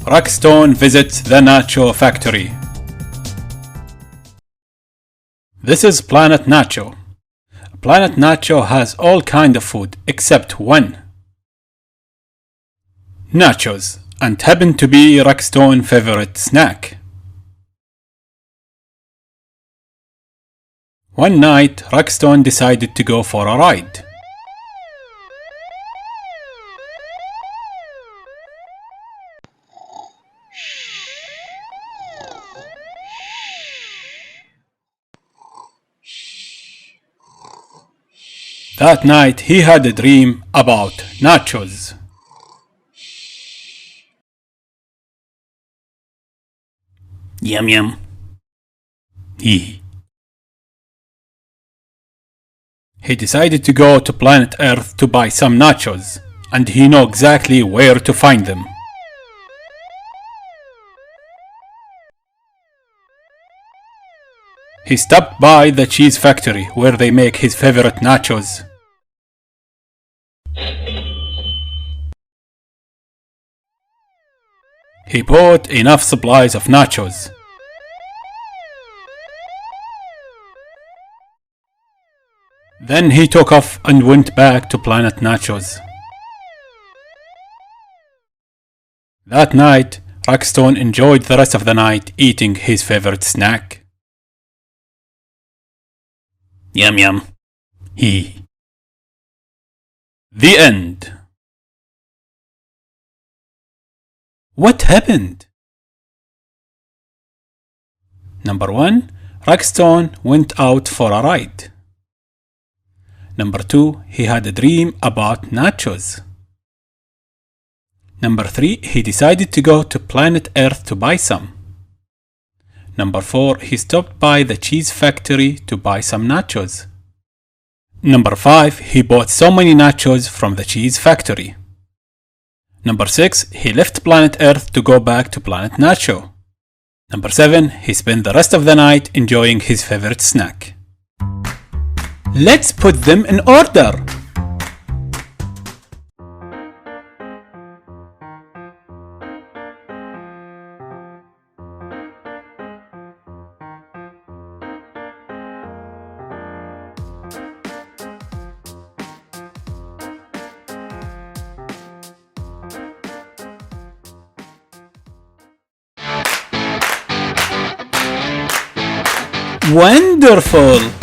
Rockstone visits the Nacho factory. This is Planet Nacho. Planet Nacho has all kind of food except one. Nachos, and happen to be Rockstone's favorite snack. One night, Rockstone decided to go for a ride. That night he had a dream about nachos. Yum yum. He decided to go to planet Earth to buy some nachos, and he knew exactly where to find them. He stopped by the cheese factory where they make his favorite nachos. He bought enough supplies of nachos. Then he took off and went back to Planet Nachos. That night, Rockstone enjoyed the rest of the night eating his favorite snack. Yum yum. The end. What happened? Number 1. Rockstone went out for a ride. Number 2. He had a dream about nachos. Number 3. He decided to go to planet Earth to buy some. Number 4. He stopped by the cheese factory to buy some nachos. Number 5. He bought so many nachos from the cheese factory. Number 6. He left planet Earth to go back to Planet Nacho. Number 7. He spent the rest of the night enjoying his favorite snack. Let's put them in order. Wonderful!